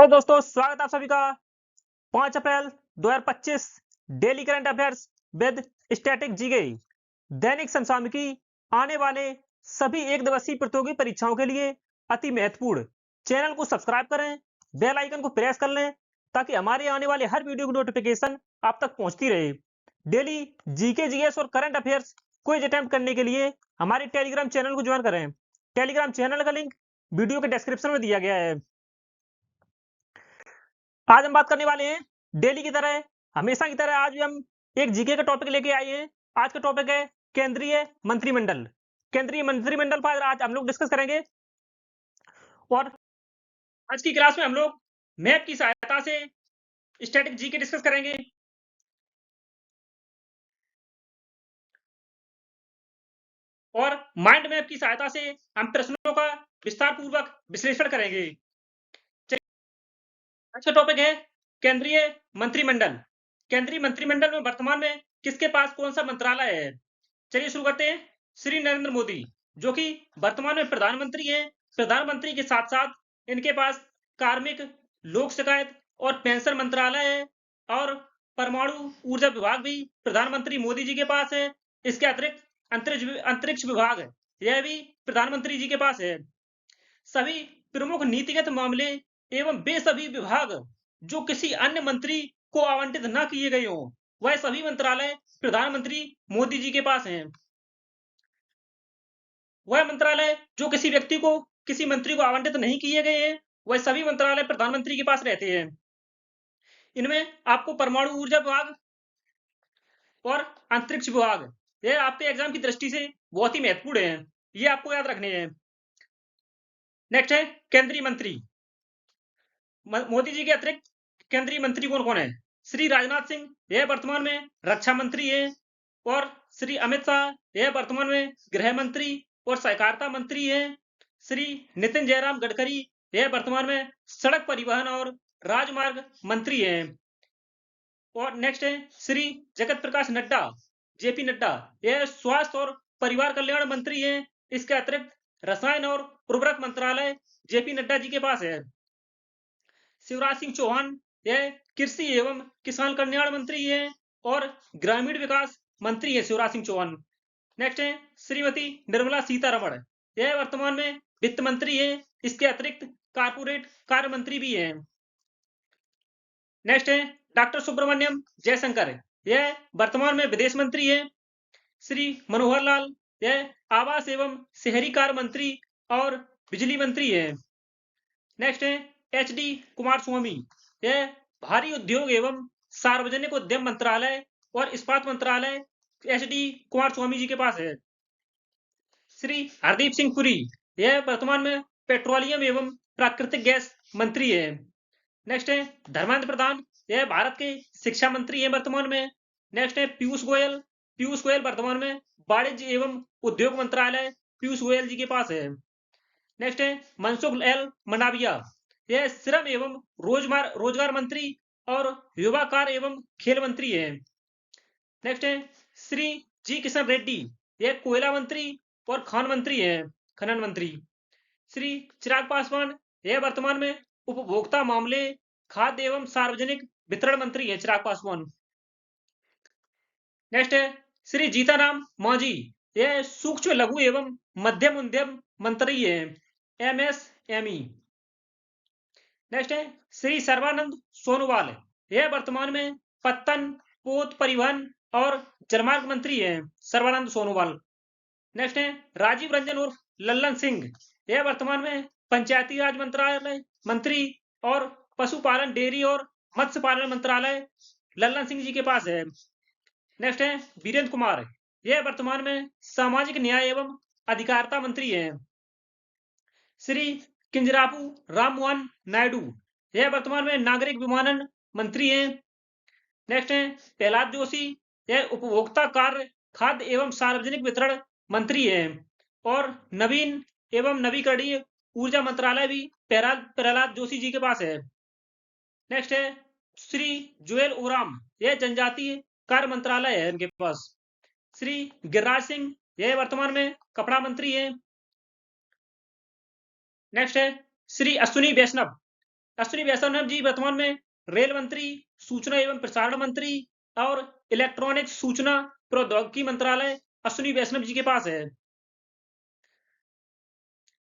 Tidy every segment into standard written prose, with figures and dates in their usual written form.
तो दोस्तों स्वागत है आप सभी का 5 अप्रैल 2025 daily current affairs with static GK दैनिक समसामयिकी आने वाले सभी एक दिवसीय प्रतियोगी परीक्षाओं के लिए अति महत्वपूर्ण। चैनल को सब्सक्राइब करें, बेल आइकन को प्रेस कर लें ताकि हमारे आने वाले हर वीडियो की नोटिफिकेशन आप तक पहुंचती रहे। डेली जीके जीएस और करंट अफेयर्स क्विज अटेम्प्ट करने के लिए हमारे टेलीग्राम चैनल को ज्वाइन करें। टेलीग्राम चैनल का लिंक वीडियो के डिस्क्रिप्शन में दिया गया है। आज हम बात करने वाले हैं डेली की तरह, हमेशा की तरह आज भी हम एक जीके का टॉपिक लेके आए हैं। आज का टॉपिक है केंद्रीय मंत्रिमंडल। केंद्रीय मंत्रिमंडल पर आज हम लोग डिस्कस करेंगे और आज की क्लास में हम लोग मैप की सहायता से स्टैटिक जीके डिस्कस करेंगे। और माइंड मैप की सहायता से हम प्रश्नों का विस्तार पूर्वक विश्लेषण करेंगे। आज का टॉपिक है केंद्रीय मंत्रिमंडल। केंद्रीय मंत्रिमंडल में वर्तमान में किसके पास कौन सा मंत्रालय है? चलिए शुरू करते हैं। श्री नरेंद्र मोदी जो कि वर्तमान में प्रधानमंत्री हैं। प्रधानमंत्री के साथ साथ इनके पास कार्मिक, लोक शिकायत और पेंशन मंत्रालय है और परमाणु ऊर्जा विभाग भी प्रधानमंत्री मोदी जी के पास है। इसके अतिरिक्त अंतरिक्ष विभाग है, यह भी प्रधानमंत्री जी के पास है। सभी प्रमुख नीतिगत मामले एवं वे सभी विभाग जो किसी अन्य मंत्री को आवंटित न किए गए हों, वह सभी मंत्रालय प्रधानमंत्री मोदी जी के पास हैं। वह मंत्रालय जो किसी व्यक्ति को, किसी मंत्री को आवंटित नहीं किए गए हैं, वह सभी मंत्रालय प्रधानमंत्री के पास रहते हैं। इनमें आपको परमाणु ऊर्जा विभाग और अंतरिक्ष विभाग, यह आपके एग्जाम की दृष्टि से बहुत ही महत्वपूर्ण है, ये आपको याद रखने हैं। नेक्स्ट है केंद्रीय मंत्री। मोदी जी के अतिरिक्त केंद्रीय मंत्री कौन कौन है? श्री राजनाथ सिंह, यह वर्तमान में रक्षा मंत्री है। और श्री अमित शाह, यह वर्तमान में गृह मंत्री और सहकारिता मंत्री है। श्री नितिन जयराम गडकरी, यह वर्तमान में सड़क परिवहन और राजमार्ग मंत्री है। और नेक्स्ट है श्री जगत प्रकाश नड्डा, जेपी नड्डा, यह स्वास्थ्य और परिवार कल्याण मंत्री है। इसके अतिरिक्त रसायन और उर्वरक मंत्रालय जेपी नड्डा जी के पास है। शिवराज सिंह चौहान, यह कृषि एवं किसान कल्याण मंत्री है और ग्रामीण विकास मंत्री है शिवराज सिंह चौहान। नेक्स्ट है श्रीमती निर्मला सीतारमण, यह वर्तमान में वित्त मंत्री है। इसके अतिरिक्त कारपोरेट कार्य मंत्री भी है। नेक्स्ट है डॉक्टर सुब्रमण्यम जयशंकर, यह वर्तमान में विदेश मंत्री है। श्री मनोहर लाल, यह आवास एवं शहरी कार्य मंत्री और बिजली मंत्री है। नेक्स्ट है एच.डी. कुमारस्वामी, यह भारी उद्योग एवं सार्वजनिक उद्यम मंत्रालय और इस्पात मंत्रालय एच.डी. कुमारस्वामी जी के पास है। श्री हरदीप सिंह पुरी, यह वर्तमान में पेट्रोलियम एवं प्राकृतिक गैस मंत्री है। नेक्स्ट है धर्मेंद्र प्रधान, यह भारत के शिक्षा मंत्री है वर्तमान में। नेक्स्ट है पीयूष गोयल, पीयूष गोयल वर्तमान में वाणिज्य एवं उद्योग मंत्रालय पीयूष गोयल जी के पास है। नेक्स्ट है मनसुख एल मंडाविया, यह श्रम एवं रोजगार मंत्री और युवा कार्य एवं खेल मंत्री है। नेक्स्ट है श्री जी किशन रेड्डी, यह कोयला मंत्री और खान मंत्री है, खनन मंत्री। श्री चिराग पासवान, यह वर्तमान में उपभोक्ता मामले, खाद्य एवं सार्वजनिक वितरण मंत्री है चिराग पासवान। नेक्स्ट है श्री जीताराम मांझी, यह सूक्ष्म लघु एवं मध्यम उद्यम मंत्री है, एमएसएमई। नेक्स्ट है श्री सर्बानंद सोनोवाल, यह वर्तमान में पत्तन, पोत परिवहन और जलमार्ग मंत्री है, सर्बानंद सोनोवाल। नेक्स्ट है राजीव रंजन उर्फ लल्लन सिंह, यह वर्तमान में पंचायती राज मंत्रालय मंत्री और पशुपालन, डेयरी और मत्स्य पालन मंत्रालय लल्लन सिंह जी के पास है। नेक्स्ट है वीरेंद्र कुमार, यह वर्तमान में सामाजिक न्याय एवं अधिकारिता मंत्री है। श्री किंजरापू राममोहन नायडू, यह वर्तमान में नागरिक विमानन मंत्री हैं। नेक्स्ट है प्रहलाद जोशी, यह उपभोक्ता कार्य, खाद्य एवं सार्वजनिक वितरण मंत्री हैं और नवीन एवं नवीकरणीय ऊर्जा मंत्रालय भी प्रहलाद जोशी जी के पास है। नेक्स्ट है श्री जुएल ओराम, यह जनजातीय कार्य मंत्रालय है इनके पास। श्री गिरिराज सिंह, यह वर्तमान में कपड़ा मंत्री है। नेक्स्ट है श्री अश्विनी वैष्णव, अश्विनी वैष्णव जी वर्तमान में रेल मंत्री, सूचना एवं प्रसारण मंत्री और इलेक्ट्रॉनिक सूचना प्रौद्योगिकी मंत्रालय अश्विनी वैष्णव जी के पास है।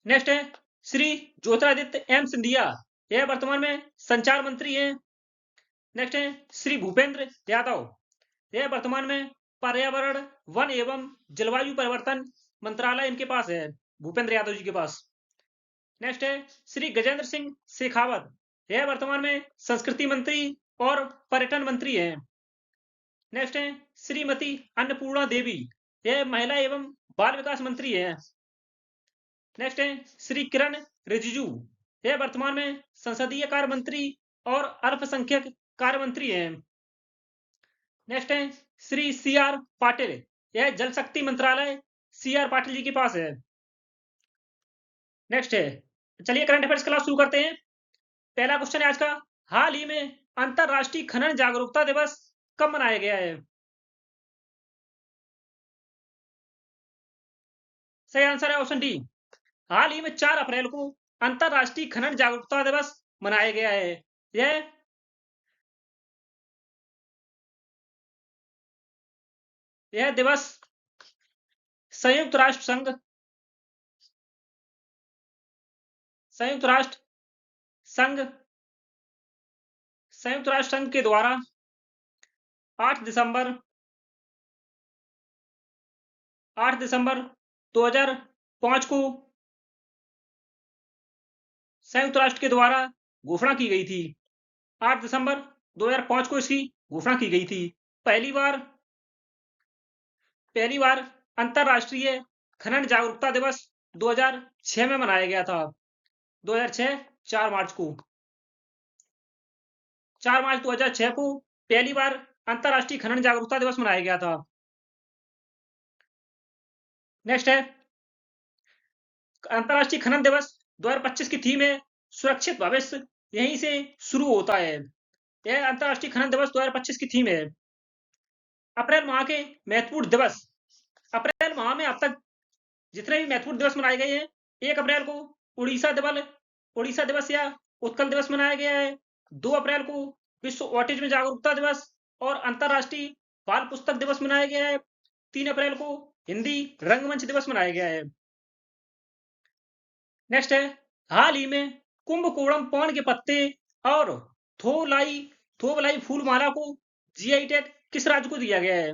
नेक्स्ट है श्री ज्योतिरादित्य एम सिंधिया, यह वर्तमान में संचार मंत्री हैं। नेक्स्ट है श्री भूपेंद्र यादव, यह वर्तमान में पर्यावरण, वन एवं जलवायु परिवर्तन मंत्रालय इनके पास है, भूपेंद्र यादव जी के पास। नेक्स्ट है श्री गजेंद्र सिंह शेखावत, यह वर्तमान में संस्कृति मंत्री और पर्यटन मंत्री हैं। नेक्स्ट है श्रीमती अन्नपूर्णा देवी, यह महिला एवं बाल विकास मंत्री हैं। नेक्स्ट है श्री किरण रिजिजू, यह वर्तमान में संसदीय कार्य मंत्री और अल्पसंख्यक कार्य मंत्री हैं। नेक्स्ट है श्री सी आर पाटिल, यह जल शक्ति मंत्रालय सी आर पाटिल जी के पास है। नेक्स्ट है, चलिए करंट अफेयर्स क्लास शुरू करते हैं। पहला क्वेश्चन है आज का, हाल ही में अंतरराष्ट्रीय खनन जागरूकता दिवस कब मनाया गया है? सही आंसर है ऑप्शन डी, हाल ही में 4 अप्रैल को अंतरराष्ट्रीय खनन जागरूकता दिवस मनाया गया है। यह दिवस संयुक्त राष्ट्र संघ संयुक्त राष्ट्र संघ संयुक्त राष्ट्र संघ के द्वारा 8 दिसंबर 2005 को संयुक्त राष्ट्र के द्वारा घोषणा की गई थी। 8 दिसंबर 2005 को इसकी घोषणा की गई थी। पहली बार अंतरराष्ट्रीय खनन जागरूकता दिवस 2006 में मनाया गया था। 2006 4 मार्च को 4 मार्च 2006 को पहली बार अंतरराष्ट्रीय खनन जागरूकता दिवस मनाया गया था। नेक्स्ट है, अंतरराष्ट्रीय खनन दिवस 2025 की थीम है सुरक्षित भविष्य यहीं से शुरू होता है। यह अंतरराष्ट्रीय खनन दिवस 2025 की थीम है। अप्रैल माह के महत्वपूर्ण दिवस, अप्रैल माह में अब तक जितने भी महत्वपूर्ण दिवस मनाए गए हैं, 1 अप्रैल को उड़ीसा दिवस या उत्कल दिवस मनाया गया है। 2 अप्रैल को विश्व ऑटिज्म जागरूकता दिवस और अंतरराष्ट्रीय बाल पुस्तक दिवस मनाया गया है। 3 अप्रैल को हिंदी रंगमंच दिवस मनाया गया है। नेक्स्ट है, हाल ही में कुंभकोणम पान के पत्ते और थोबलाई फूल माला को जीआई टैग किस राज्य को दिया गया है?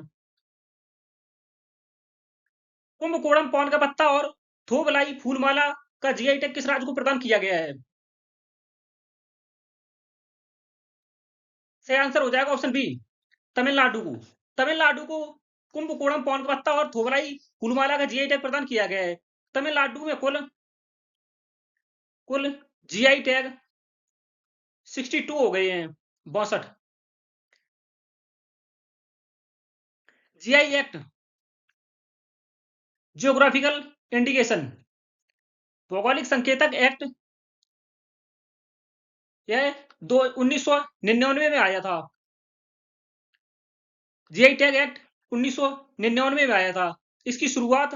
कुंभकोणम पान का पत्ता और थोबलाई फूल माला का जीआई टैग किस राज्य को प्रदान किया गया है? सही आंसर हो जाएगा ऑप्शन बी, तमिलनाडु को। तमिलनाडु को कुंभकोणम पान का पत्ता और थोबलाई फूलमाला का जीआई टैग प्रदान किया गया है। तमिलनाडु में कुल जीआई टैग 62 हो गए हैं, 62। जीआई एक्ट जियोग्राफिकल इंडिकेशन, भौगोलिक संकेतक एक्ट, यह 1999 में आया था। जीआई टैग एक्ट 1999 में आया था। इसकी शुरुआत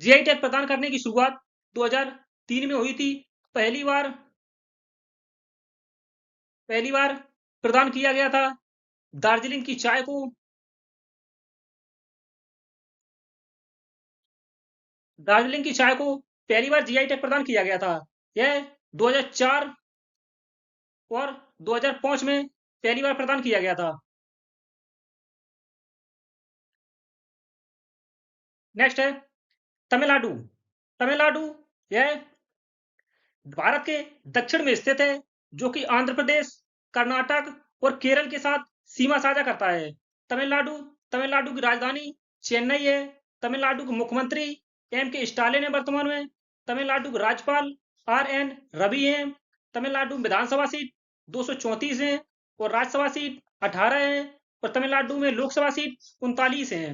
जीआई टैग प्रदान करने की शुरुआत 2003 में हुई थी। पहली बार प्रदान किया गया था दार्जिलिंग की चाय को। दार्जिलिंग की चाय को पहली बार जीआई टैग प्रदान किया गया था। यह 2004 और 2005 में पहली बार प्रदान किया गया था। नेक्स्ट है तमिलनाडु। तमिलनाडु यह भारत के दक्षिण में स्थित है, जो कि आंध्र प्रदेश, कर्नाटक और केरल के साथ सीमा साझा करता है। तमिलनाडु की राजधानी चेन्नई है। तमिलनाडु के मुख्यमंत्री एम के स्टालिन है वर्तमान में। तमिलनाडु के राज्यपाल आर एन रवि हैं। तमिलनाडु में विधानसभा सीट 234 है और राज्यसभा सीट 18 है और तमिलनाडु में लोकसभा सीट 39 है।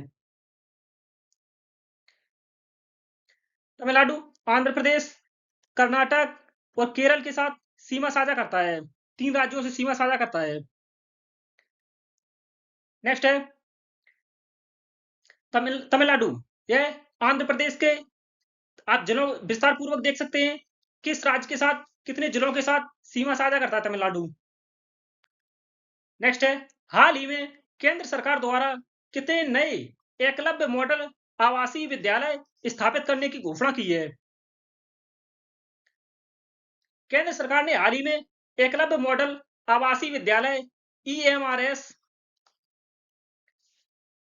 तमिलनाडु आंध्र प्रदेश, कर्नाटक और केरल के साथ सीमा साझा करता है। 3 राज्यों से सीमा साझा करता है। नेक्स्ट है तमिलनाडु, यह आंध्र प्रदेश के, आप जिलों विस्तार पूर्वक देख सकते हैं, किस राज्य के साथ कितने जिलों के साथ सीमा साझा करता है तमिलनाडु? नेक्स्ट है, हाल ही में केंद्र सरकार द्वारा कितने नए एकलव्य मॉडल आवासीय विद्यालय स्थापित करने की घोषणा की है? केंद्र सरकार ने हाल ही में एकलव्य मॉडल आवासीय विद्यालय ईएमआरएस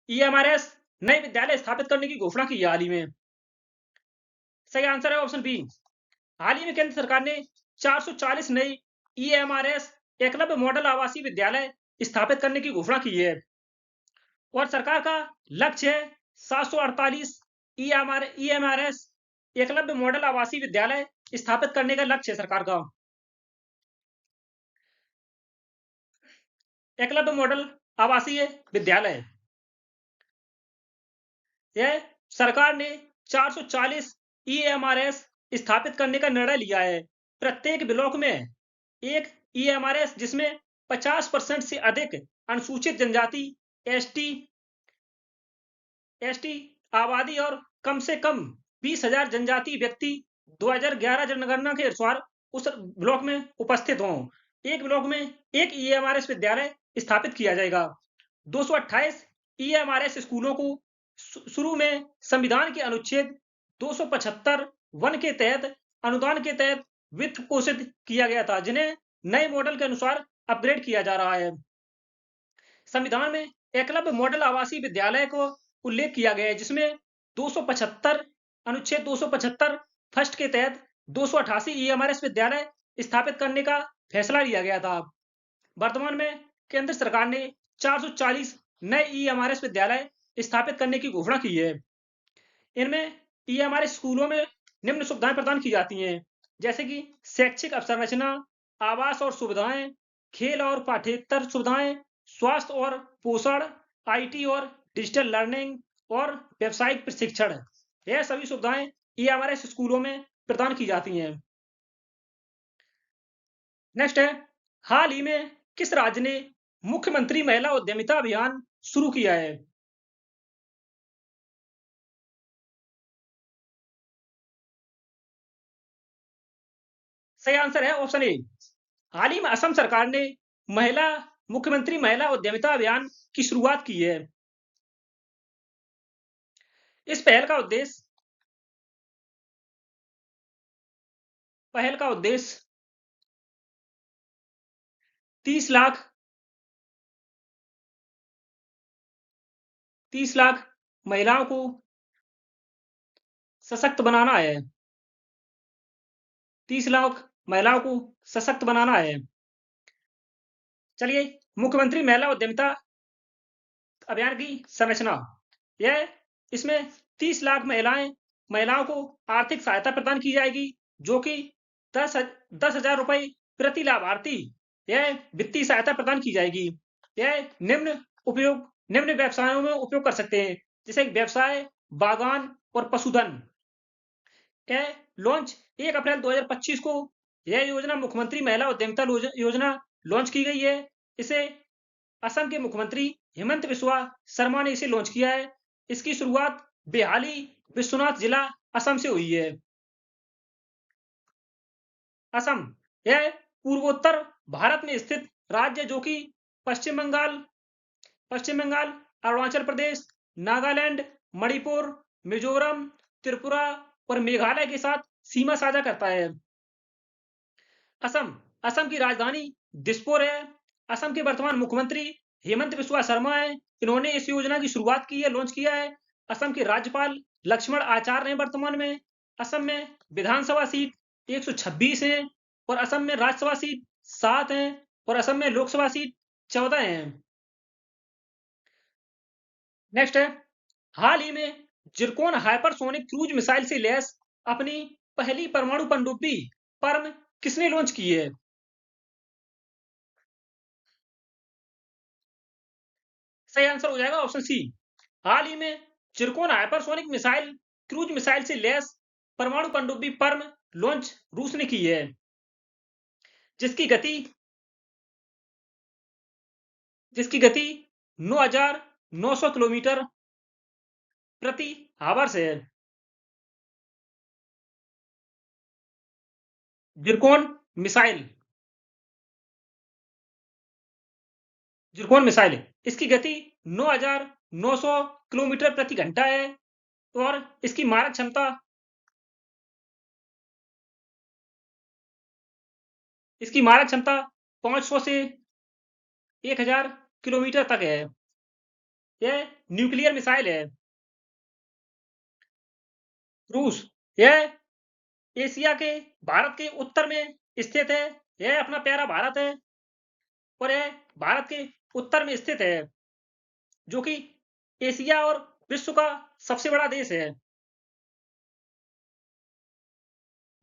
ईएमआरएस नए विद्यालय स्थापित करने की घोषणा की है हाल ही में। सही आंसर है ऑप्शन बी। हाल ही में केंद्र सरकार ने 440 नए ईएमआरएस एकलव्य मॉडल आवासीय विद्यालय स्थापित करने की घोषणा की है और सरकार का लक्ष्य है 748 ईएमआरएस एकलव्य मॉडल आवासीय विद्यालय स्थापित करने का लक्ष्य है सरकार का। एकलव्य मॉडल आवासीय विद्यालय, यह सरकार ने 440 ईएमआरएस स्थापित करने का निर्णय लिया है। प्रत्येक ब्लॉक में एक ईएमआरएस जिसमें 50% से अधिक अनुसूचित जनजाति, एसटी आबादी और कम से कम 20,000 जनजाति व्यक्ति 2011 जनगणना के अनुसार उस ब्लॉक में उपस्थित हों। एक ब्लॉक में एक ईएमआरएस विद्यालय स्थापित किया जाएगा। 228 ईएमआरएस स्कूलों को शुरू में संविधान के अनुच्छेद 275 वन के तहत अनुदान के तहत वित्त पोषित किया गया था, जिन्हें नए मॉडल के अनुसार अपग्रेड किया जा रहा है। संविधान में एकलव्य मॉडल आवासीय विद्यालय को उल्लेख किया गया है, जिसमें 275 अनुच्छेद 275 फर्स्ट के तहत 288 ईएमआरएस विद्यालय स्थापित करने का फैसला लिया गया था। वर्तमान में केंद्र सरकार ने 440 नए ईएमआरएस विद्यालय स्थापित करने की घोषणा की है। इनमें ईएमआरएस स्कूलों में निम्न सुविधाएं प्रदान की जाती हैं, जैसे कि शैक्षिक अवसंरचना, आवास और सुविधाएं, खेल और पाठ्येतर सुविधाएं, स्वास्थ्य और पोषण, आईटी और डिजिटल लर्निंग और व्यावसायिक प्रशिक्षण। यह सभी सुविधाएं ईएमआरएस स्कूलों में प्रदान की जाती हैं। नेक्स्ट है, हाल ही में किस राज्य ने मुख्यमंत्री महिला उद्यमिता अभियान शुरू किया है? सही आंसर है ऑप्शन ए। हाल ही में असम सरकार ने महिला मुख्यमंत्री महिला उद्यमिता अभियान की शुरुआत की है। इस पहल का उद्देश्य 30 लाख 30 लाख महिलाओं को सशक्त बनाना है। 30 लाख महिलाओं को सशक्त बनाना है। चलिए, मुख्यमंत्री महिला उद्यमिता अभियान की संरचना, यह इसमें 30 लाख महिलाओं को आर्थिक सहायता प्रदान की जाएगी, जो कि 10,000 रुपए प्रति लाभार्थी यह वित्तीय सहायता प्रदान की जाएगी। यह निम्न व्यवसायों में उपयोग कर सकते हैं, जैसे व्यवसाय, बागान और पशुधन। यह लॉन्च 1 अप्रैल 2025 को यह योजना मुख्यमंत्री महिला उद्यमिता योजना लॉन्च की गई है। इसे असम के मुख्यमंत्री हेमंत बिस्वा शर्मा ने इसे लॉन्च किया है। इसकी शुरुआत बेहाली विश्वनाथ जिला असम से हुई है। असम यह पूर्वोत्तर भारत में स्थित राज्य, जो कि पश्चिम बंगाल, अरुणाचल प्रदेश, नागालैंड, मणिपुर, मिजोरम, त्रिपुरा और मेघालय के साथ सीमा साझा करता है। असम की राजधानी दिसपुर है। असम के वर्तमान मुख्यमंत्री हेमंत बिस्वा शर्मा है। इन्होंने इस योजना की शुरुआत की है, लॉन्च किया है। असम के राज्यपाल लक्ष्मण आचार्य ने वर्तमान में। असम में विधानसभा सीट 126 है और असम में राज्यसभा सीट 7 है और असम में लोकसभा सीट 14 है। नेक्स्ट है, हाल ही में जिरकोन हाइपरसोनिक क्रूज मिसाइल से लैस अपनी पहली परमाणु पनडुब्बी पर्म किसने लॉन्च की है? सही आंसर हो जाएगा ऑप्शन सी। हाल ही में जिरकोन हाइपरसोनिक क्रूज मिसाइल से लैस परमाणु पनडुब्बी पर्म लॉन्च रूस ने की है, जिसकी गति 9,900 किलोमीटर प्रति आवर्स है। जिरकोन मिसाइल, जिरकॉन मिसाइल है। इसकी गति 9,900 किलोमीटर प्रति घंटा है और इसकी मारक क्षमता 500 से 1000 किलोमीटर तक है। यह न्यूक्लियर मिसाइल है। रूस, यह एशिया के भारत के उत्तर में स्थित है। यह अपना प्यारा भारत है और यह भारत के उत्तर में स्थित है, जो कि एशिया और विश्व का सबसे बड़ा देश है।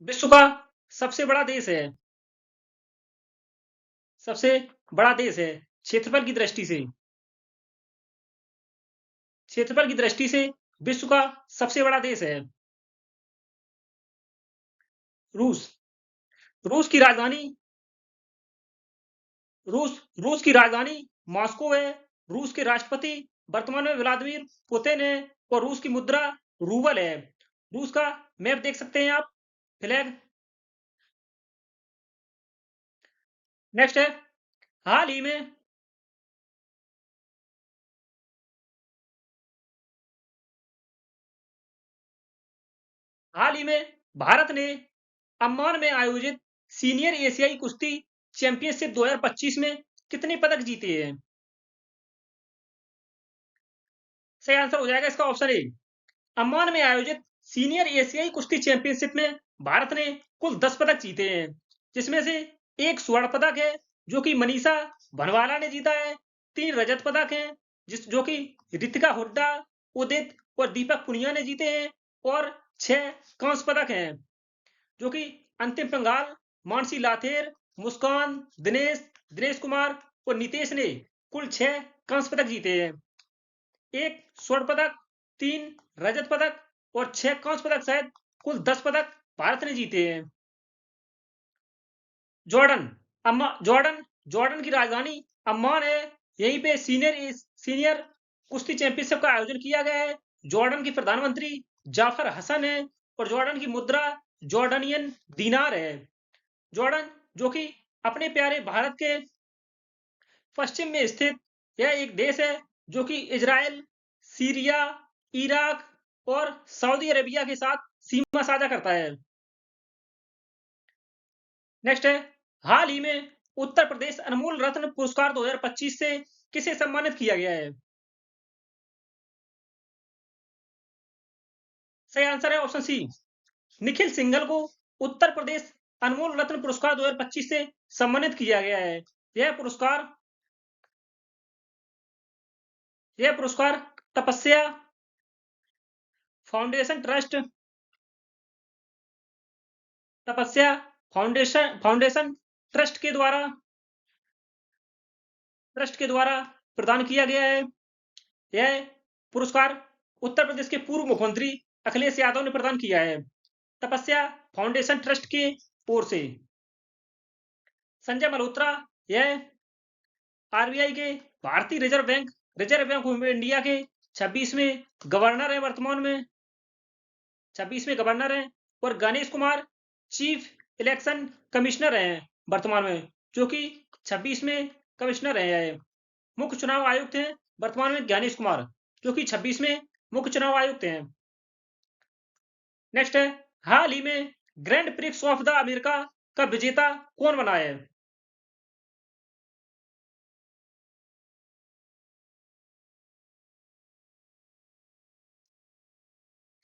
विश्व का सबसे बड़ा देश है। सबसे बड़ा देश है क्षेत्रफल की दृष्टि से। क्षेत्रफल की दृष्टि से विश्व का सबसे बड़ा देश है रूस। रूस की राजधानी रूस रूस की राजधानी मॉस्को है। रूस के राष्ट्रपति वर्तमान में व्लादिमीर पुतिन है और रूस की मुद्रा रूबल है। रूस का मैप देख सकते हैं आप, फ्लैग। नेक्स्ट है, हाल ही में हाल ही में भारत ने अम्मान में आयोजित सीनियर एशियाई कुश्ती चैंपियनशिप 2025 में कितने पदक जीते हैं? सही आंसर हो जाएगा इसका ऑप्शन ए। अम्मान में आयोजित सीनियर एशियाई कुश्ती चैंपियनशिप में भारत ने कुल 10 पदक जीते हैं, जिसमें से एक स्वर्ण पदक है जो कि मनीषा भनवाला ने जीता है। 3 रजत पदक हैं जो कि रितिका हुड्डा, उदित और दीपक पुनिया ने जीते हैं और 6 कांस्य पदक हैं जो कि अंतिम पंगाल, मानसी लाथेर, मुस्कान, दिनेश कुमार और नितेश ने कुल 6 कांस्य पदक जीते हैं। एक स्वर्ण पदक, 3 रजत पदक और 6 कांस्य पदक सहित कुल 10 पदक भारत ने जीते हैं। जॉर्डन जॉर्डन जॉर्डन की राजधानी अम्मान है। यहीं पे सीनियर कुश्ती चैंपियनशिप का आयोजन किया गया है। जॉर्डन की प्रधानमंत्री जाफर हसन है और जॉर्डन की मुद्रा जॉर्डनियन दीनार है। जॉर्डन, जो कि अपने प्यारे भारत के पश्चिम में स्थित यह एक देश है जो कि इजराइल, सीरिया, इराक और सऊदी अरेबिया के साथ सीमा साझा करता है। नेक्स्ट है, हाल ही में उत्तर प्रदेश अनमोल रत्न पुरस्कार 2025 से किसे सम्मानित किया गया है? सही आंसर है ऑप्शन सी। निखिल सिंघल को उत्तर प्रदेश अनमोल रत्न पुरस्कार 2025 से सम्मानित किया गया है। यह पुरस्कार यह पुरस्कार तपस्या फाउंडेशन ट्रस्ट तपस्या फाउंडेशन ट्रस्ट के द्वारा प्रदान किया गया है। यह पुरस्कार उत्तर प्रदेश के पूर्व मुख्यमंत्री अखिलेश यादव ने प्रदान किया है, तपस्या फाउंडेशन ट्रस्ट की ओर से। संजय मल्होत्रा, यह आरबीआई के भारतीय रिजर्व बैंक ऑफ इंडिया के 26वें गवर्नर है। वर्तमान में 26वें गवर्नर हैं और Ganesh Kumar chief election commissioner हैं वर्तमान में, जो कि 26वें कमिश्नर हैं। मुख्य चुनाव आयुक्त हैं वर्तमान में ज्ञानेश कुमार, जो कि 26वें मुख्य चुनाव आयुक्त हैं। नेक्स्ट है, हाल ही में grand prix of the America का विजेता कौन बना है?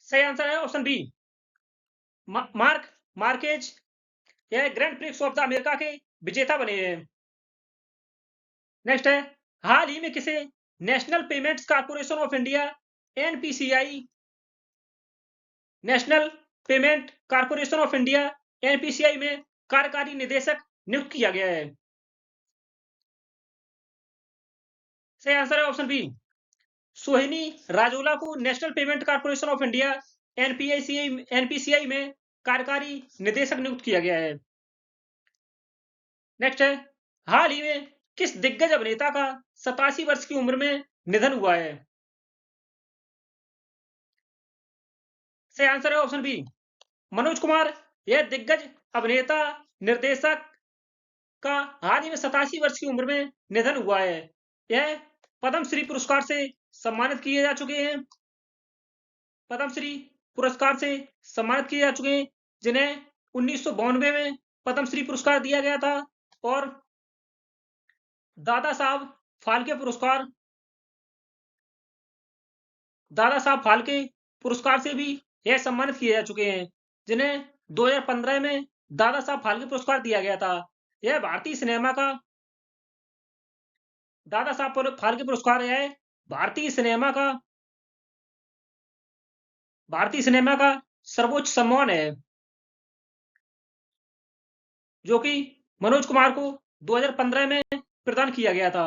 सही आंसर है ऑप्शन बी, मार्क मार्केज। यह grand prix of the America के विजेता बने हैं। नेक्स्ट है, हाल ही में किसे national payments corporation of India NPCI national payment corporation of India NPCI में कार्यकारी निदेशक नियुक्त किया गया है? सही आंसर है ऑप्शन बी, सोहिनी राजोला को national payment corporation of India NPCI में कार्यकारी निदेशक नियुक्त किया गया है। नेक्स्ट है, हाल ही में किस दिग्गज अभिनेता का 87 वर्ष की उम्र में निधन हुआ है? सही आंसर है ऑप्शन बी, मनोज कुमार। यह दिग्गज अभिनेता निर्देशक का हाल ही में 87 वर्ष की उम्र में निधन हुआ है। यह पद्मश्री पुरस्कार से सम्मानित किए जा चुके हैं। पद्मश्री पुरस्कार से सम्मानित किए जा चुके हैं, जिन्हें 1992 में पद्मश्री पुरस्कार दिया गया था और दादा साहब फाल्के पुरस्कार से भी यह सम्मानित किए जा चुके हैं, जिन्हें 2015 में दादा साहब फाल्के पुरस्कार दिया गया था। यह भारतीय सिनेमा का दादा साहब फाल्के पुरस्कार है भारतीय सिनेमा का सर्वोच्च सम्मान है, जो कि मनोज कुमार को 2015 में प्रदान किया गया था।